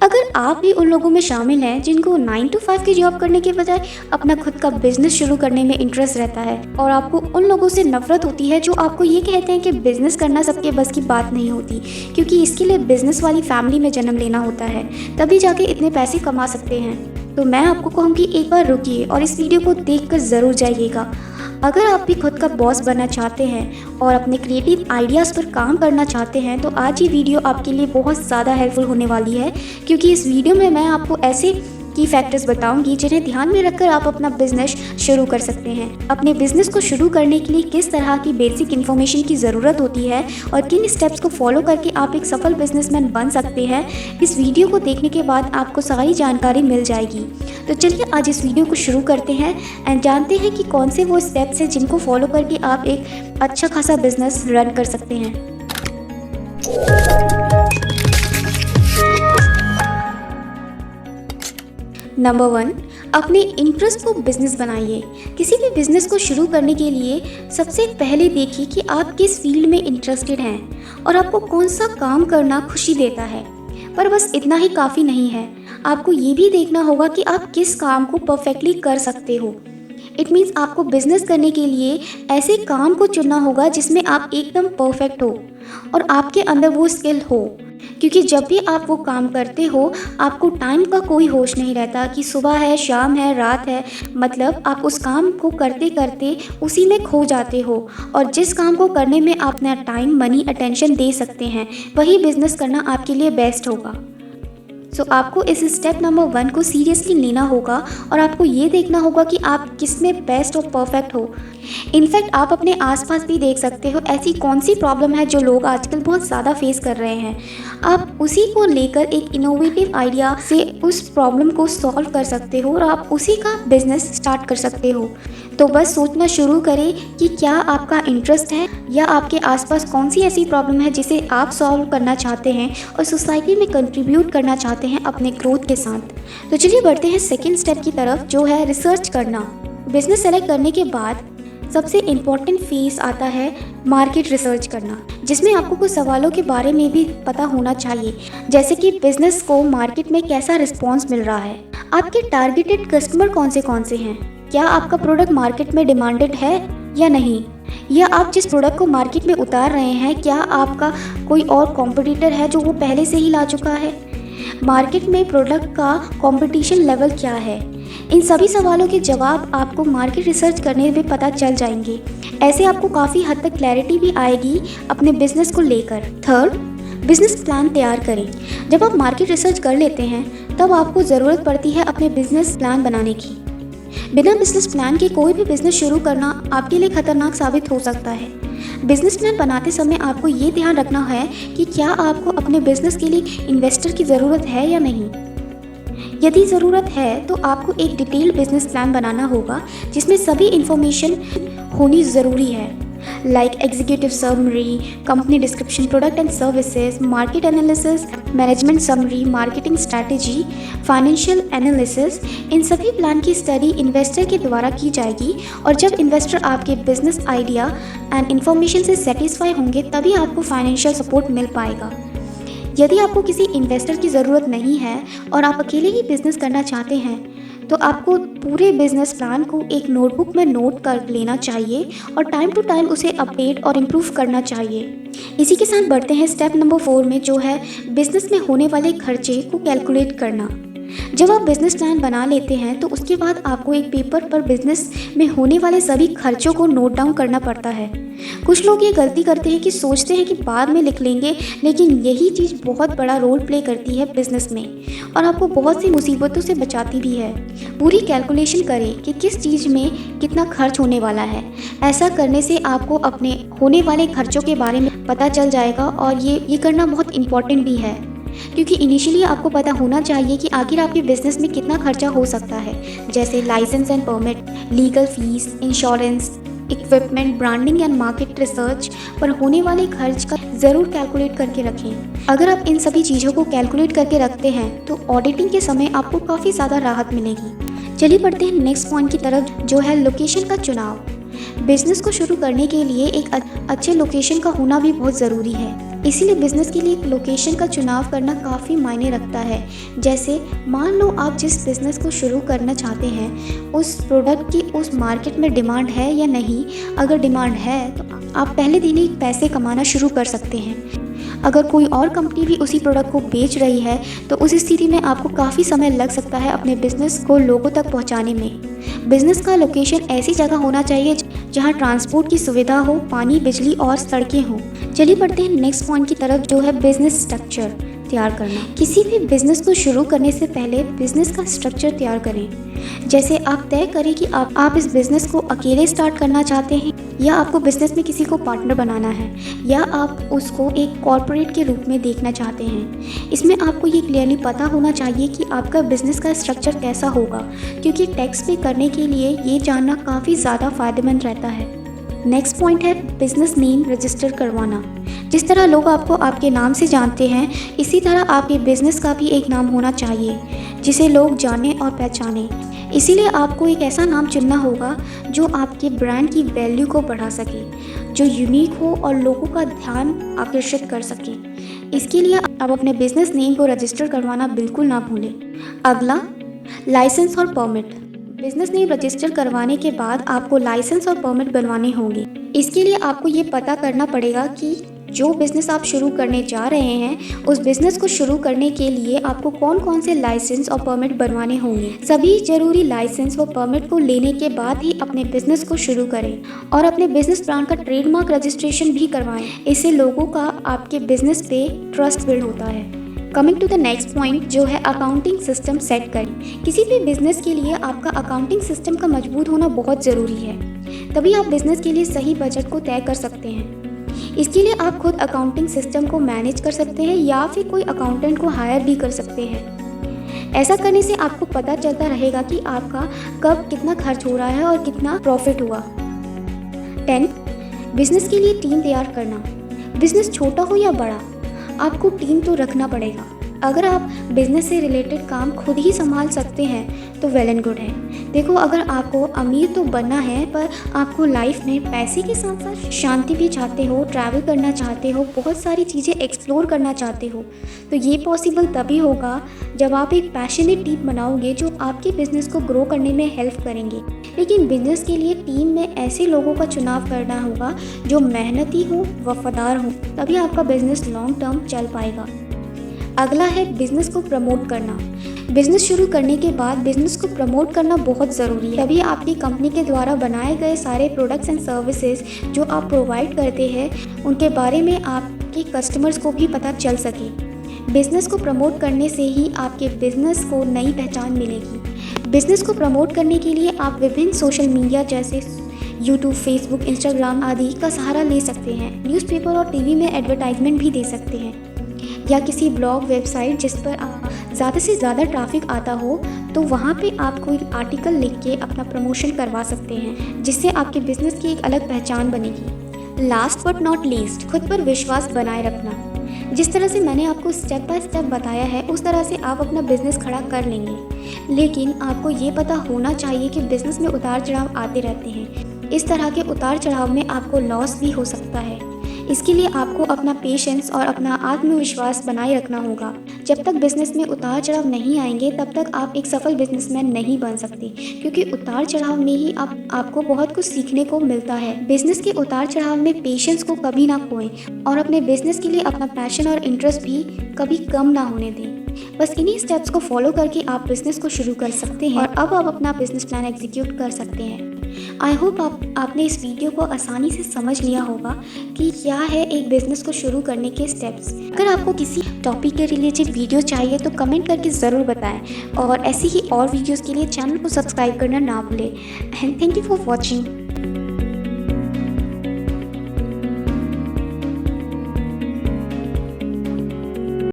अगर आप भी उन लोगों में शामिल हैं जिनको 9 to 5 की जॉब करने के बजाय अपना खुद का बिजनेस शुरू करने में इंटरेस्ट रहता है, और आपको उन लोगों से नफरत होती है जो आपको ये कहते हैं कि बिजनेस करना सबके बस की बात नहीं होती, क्योंकि इसके लिए बिजनेस वाली फैमिली में जन्म लेना होता है, तभी जाके इतने पैसे कमा सकते हैं, तो मैं आपको कहूँगी एक बार रुकिए और इस वीडियो को देखकर ज़रूर जाइएगा। अगर आप भी खुद का बॉस बनना चाहते हैं और अपने क्रिएटिव आइडियाज़ पर काम करना चाहते हैं, तो आज ये वीडियो आपके लिए बहुत ज़्यादा हेल्पफुल होने वाली है, क्योंकि इस वीडियो में मैं आपको ऐसे की फैक्टर्स बताऊंगी जिन्हें ध्यान में रखकर आप अपना बिजनेस शुरू कर सकते हैं। अपने बिजनेस को शुरू करने के लिए किस तरह की बेसिक इन्फॉर्मेशन की ज़रूरत होती है और किन स्टेप्स को फॉलो करके आप एक सफल बिजनेसमैन बन सकते हैं, इस वीडियो को देखने के बाद आपको सारी जानकारी मिल जाएगी। तो चलिए आज इस वीडियो को शुरू करते हैं एंड जानते हैं कि कौन से वो स्टेप्स हैं जिनको फॉलो करके आप एक अच्छा खासा बिजनेस रन कर सकते हैं। नंबर 1, अपने इंटरेस्ट को बिजनेस बनाइए। किसी भी बिजनेस को शुरू करने के लिए सबसे पहले देखिए कि आप किस फील्ड में इंटरेस्टेड हैं और आपको कौन सा काम करना खुशी देता है। पर बस इतना ही काफ़ी नहीं है, आपको ये भी देखना होगा कि आप किस काम को परफेक्टली कर सकते हो। इट मीन्स आपको बिजनेस करने के लिए ऐसे काम को चुनना होगा जिसमें आप एकदम परफेक्ट हो और आपके अंदर वो स्किल हो, क्योंकि जब भी आप वो काम करते हो आपको टाइम का कोई होश नहीं रहता कि सुबह है, शाम है, रात है। मतलब आप उस काम को करते करते उसी में खो जाते हो, और जिस काम को करने में आप अपना टाइम, मनी, अटेंशन दे सकते हैं, वही बिजनेस करना आपके लिए बेस्ट होगा। सो आपको इस स्टेप नंबर 1 को सीरियसली लेना होगा और आपको ये देखना होगा कि आप किस में बेस्ट और परफेक्ट हो। इनफैक्ट आप अपने आसपास भी देख सकते हो ऐसी कौन सी प्रॉब्लम है जो लोग आजकल बहुत ज़्यादा फेस कर रहे हैं। आप उसी को लेकर एक इनोवेटिव आइडिया से उस प्रॉब्लम को सॉल्व कर सकते हो और आप उसी का बिजनेस स्टार्ट कर सकते हो। तो बस सोचना शुरू करें कि क्या आपका इंटरेस्ट है या आपके आसपास कौन सी ऐसी प्रॉब्लम है जिसे आप सॉल्व करना चाहते हैं और सोसाइटी में कंट्रीब्यूट करना चाहते हैं अपने ग्रोथ के साथ। तो चलिए बढ़ते हैं सेकेंड स्टेप की तरफ, जो है रिसर्च करना। बिजनेस सेलेक्ट करने के बाद सबसे इम्पॉर्टेंट फेज आता है मार्केट रिसर्च करना, जिसमें आपको कुछ सवालों के बारे में भी पता होना चाहिए, जैसे कि बिजनेस को मार्केट में कैसा रिस्पॉन्स मिल रहा है, आपके टारगेटेड कस्टमर कौन से हैं, क्या आपका प्रोडक्ट मार्केट में डिमांडेड है या नहीं, या आप जिस प्रोडक्ट को मार्केट में उतार रहे हैं क्या आपका कोई और कॉम्पिटिटर है जो वो पहले से ही ला चुका है, मार्केट में प्रोडक्ट का कंपटीशन लेवल क्या है। इन सभी सवालों के जवाब आपको मार्केट रिसर्च करने में पता चल जाएंगे। ऐसे आपको काफ़ी हद तक क्लैरिटी भी आएगी अपने बिजनेस को लेकर। थर्ड, बिजनेस प्लान तैयार करें। जब आप मार्केट रिसर्च कर लेते हैं तब आपको ज़रूरत पड़ती है अपने बिजनेस प्लान बनाने की। बिना बिजनेस प्लान के कोई भी बिजनेस शुरू करना आपके लिए खतरनाक साबित हो सकता है। बिजनेस प्लान बनाते समय आपको ये ध्यान रखना है कि क्या आपको अपने बिजनेस के लिए इन्वेस्टर की ज़रूरत है या नहीं। यदि ज़रूरत है तो आपको एक डिटेल्ड बिजनेस प्लान बनाना होगा जिसमें सभी इन्फॉर्मेशन होनी ज़रूरी है, like executive summary, company description, product and services, market analysis, management summary, marketing strategy, financial analysis. इन सभी प्लान की स्टडी इन्वेस्टर के द्वारा की जाएगी, और जब इन्वेस्टर आपके बिजनेस आइडिया एंड इन्फॉर्मेशन से सेटिस्फाई होंगे तभी आपको फाइनेंशियल सपोर्ट मिल पाएगा। यदि आपको किसी इन्वेस्टर की ज़रूरत नहीं है और आप अकेले ही बिजनेस करना चाहते हैं तो आपको पूरे बिजनेस प्लान को एक नोटबुक में नोट कर लेना चाहिए और टाइम टू टाइम उसे अपडेट और इम्प्रूव करना चाहिए। इसी के साथ बढ़ते हैं स्टेप नंबर 4 में, जो है बिजनेस में होने वाले खर्चे को कैलकुलेट करना। जब आप बिजनेस प्लान बना लेते हैं तो उसके बाद आपको एक पेपर पर बिजनेस में होने वाले सभी खर्चों को नोट डाउन करना पड़ता है। कुछ लोग ये गलती करते हैं कि सोचते हैं कि बाद में लिख लेंगे, लेकिन यही चीज़ बहुत बड़ा रोल प्ले करती है बिजनेस में और आपको बहुत सी मुसीबतों से बचाती भी है। पूरी कैलकुलेशन करें कि किस चीज़ में कितना खर्च होने वाला है। ऐसा करने से आपको अपने होने वाले खर्चों के बारे में पता चल जाएगा, और ये करना बहुत इम्पॉर्टेंट भी है, क्योंकि इनिशियली आपको पता होना चाहिए कि आखिर आपके बिजनेस में कितना खर्चा हो सकता है, जैसे licence and permit, legal fees, insurance, equipment, branding and market research पर होने वाले खर्च का ज़रूर कैलकुलेट करके रखें। अगर आप इन सभी चीज़ों को कैलकुलेट करके रखते हैं तो ऑडिटिंग के समय आपको काफ़ी ज़्यादा राहत मिलेगी। चलिए बढ़ते हैं नेक्स्ट पॉइंट की तरफ, जो है लोकेशन का चुनाव। बिजनेस को शुरू करने के लिए एक अच्छे लोकेशन का होना भी बहुत ज़रूरी है। इसीलिए बिज़नेस के लिए एक लोकेशन का चुनाव करना काफ़ी मायने रखता है। जैसे मान लो आप जिस बिज़नेस को शुरू करना चाहते हैं उस प्रोडक्ट की उस मार्केट में डिमांड है या नहीं। अगर डिमांड है तो आप पहले दिन ही पैसे कमाना शुरू कर सकते हैं। अगर कोई और कंपनी भी उसी प्रोडक्ट को बेच रही है तो उस स्थिति में आपको काफ़ी समय लग सकता है अपने बिज़नेस को लोगों तक पहुंचाने में। बिज़नेस का लोकेशन ऐसी जगह होना चाहिए जहां ट्रांसपोर्ट की सुविधा हो, पानी, बिजली और सड़कें हों। चलिए बढ़ते हैं नेक्स्ट पॉइंट की तरफ, जो है बिज़नेस स्ट्रक्चर तैयार करना। किसी भी बिज़नेस को शुरू करने से पहले बिज़नेस का स्ट्रक्चर तैयार करें। जैसे आप तय करें कि आप इस बिज़नेस को अकेले स्टार्ट करना चाहते हैं या आपको बिज़नेस में किसी को पार्टनर बनाना है या आप उसको एक कॉर्पोरेट के रूप में देखना चाहते हैं। इसमें आपको ये क्लियरली पता होना चाहिए कि आपका बिज़नेस का स्ट्रक्चर कैसा होगा, क्योंकि टैक्स पे करने के लिए ये जानना काफ़ी ज़्यादा फ़ायदेमंद रहता है। नेक्स्ट पॉइंट है बिज़नेस नेम रजिस्टर करवाना। जिस तरह लोग आपको आपके नाम से जानते हैं, इसी तरह आपके बिज़नेस का भी एक नाम होना चाहिए जिसे लोग जानें और पहचानें। इसीलिए आपको एक ऐसा नाम चुनना होगा जो आपके ब्रांड की वैल्यू को बढ़ा सके, जो यूनिक हो और लोगों का ध्यान आकर्षित कर सके। इसके लिए आप अपने बिज़नेस नेम को रजिस्टर करवाना बिल्कुल ना भूलें। अगला, लाइसेंस और परमिट। बिज़नेस नेम रजिस्टर करवाने के बाद आपको लाइसेंस और परमिट बनवाने होंगे। इसके लिए आपको ये पता करना पड़ेगा कि जो बिज़नेस आप शुरू करने जा रहे हैं उस बिज़नेस को शुरू करने के लिए आपको कौन कौन से लाइसेंस और परमिट बनवाने होंगे। सभी जरूरी लाइसेंस व परमिट को लेने के बाद ही अपने बिज़नेस को शुरू करें और अपने बिज़नेस ब्रांड का ट्रेडमार्क रजिस्ट्रेशन भी करवाएं। इससे लोगों का आपके बिज़नेस पे ट्रस्ट बिल्ड होता है। Coming to the next point, जो है अकाउंटिंग सिस्टम सेट करें। किसी भी बिज़नेस के लिए आपका अकाउंटिंग सिस्टम का मजबूत होना बहुत ज़रूरी है, तभी आप बिज़नेस के लिए सही बजट को तय कर सकते हैं। इसके लिए आप खुद अकाउंटिंग सिस्टम को मैनेज कर सकते हैं या फिर कोई अकाउंटेंट को हायर भी कर सकते हैं। ऐसा करने से आपको पता चलता रहेगा कि आपका कब कितना खर्च हो रहा है और कितना प्रॉफिट हुआ। 10. बिज़नेस के लिए टीम तैयार करना। बिज़नेस छोटा हो या बड़ा, आपको टीम तो रखना पड़ेगा। अगर आप बिज़नेस से रिलेटेड काम खुद ही संभाल सकते हैं तो वेल एंड गुड है। देखो, अगर आपको अमीर तो बनना है पर आपको लाइफ में पैसे के साथ साथ शांति भी चाहते हो, ट्रैवल करना चाहते हो, बहुत सारी चीज़ें एक्सप्लोर करना चाहते हो, तो ये पॉसिबल तभी होगा जब आप एक पैशनेट टीम बनाओगे जो आपके बिज़नेस को ग्रो करने में हेल्प करेंगे। लेकिन बिज़नेस के लिए टीम में ऐसे लोगों का चुनाव करना होगा जो मेहनती हो, वफादार हो, तभी आपका बिज़नेस लॉन्ग टर्म चल पाएगा। अगला है बिज़नेस को प्रमोट करना। बिज़नेस शुरू करने के बाद बिज़नेस को प्रमोट करना बहुत ज़रूरी है, तभी आपकी कंपनी के द्वारा बनाए गए सारे प्रोडक्ट्स एंड सर्विसेज जो आप प्रोवाइड करते हैं उनके बारे में आपके कस्टमर्स को भी पता चल सके। बिज़नेस को प्रमोट करने से ही आपके बिज़नेस को नई पहचान मिलेगी। बिज़नेस को प्रमोट करने के लिए आप विभिन्न सोशल मीडिया जैसे यूट्यूब, फेसबुक, इंस्टाग्राम आदि का सहारा ले सकते हैं। न्यूज़पेपर और टीवी में एडवर्टाइजमेंट भी दे सकते हैं या किसी ब्लॉग, वेबसाइट जिस पर ज़्यादा से ज़्यादा ट्रैफिक आता हो तो वहाँ पे आप कोई आर्टिकल लिख के अपना प्रमोशन करवा सकते हैं, जिससे आपके बिज़नेस की एक अलग पहचान बनेगी। लास्ट बट नॉट लीस्ट, खुद पर विश्वास बनाए रखना। जिस तरह से मैंने आपको स्टेप बाय स्टेप बताया है उस तरह से आप अपना बिज़नेस खड़ा कर लेंगे। लेकिन आपको ये पता होना चाहिए कि बिज़नेस में उतार चढ़ाव आते रहते हैं। इस तरह के उतार चढ़ाव में आपको लॉस भी हो सकता है। इसके लिए आपको अपना पेशेंस और अपना आत्मविश्वास बनाए रखना होगा। जब तक बिज़नेस में उतार चढ़ाव नहीं आएंगे तब तक आप एक सफल बिजनेसमैन नहीं बन सकते, क्योंकि उतार चढ़ाव में ही आपको बहुत कुछ सीखने को मिलता है। बिज़नेस के उतार चढ़ाव में पेशेंस को कभी ना खोएं और अपने बिज़नेस के लिए अपना पैशन और इंटरेस्ट भी कभी कम ना होने दें। बस इन्हीं स्टेप्स को फॉलो करके आप बिज़नेस को शुरू कर सकते हैं और अब आप अपना बिज़नेस प्लान एग्जीक्यूट कर सकते हैं। आई होप आपने इस वीडियो को आसानी से समझ लिया होगा कि क्या है एक बिज़नेस को शुरू करने के स्टेप्स। अगर आपको किसी टॉपिक के रिलेटेड वीडियो चाहिए तो कमेंट करके ज़रूर बताएं और ऐसी ही और वीडियोस के लिए चैनल को सब्सक्राइब करना ना भूलें। And thank you for watching.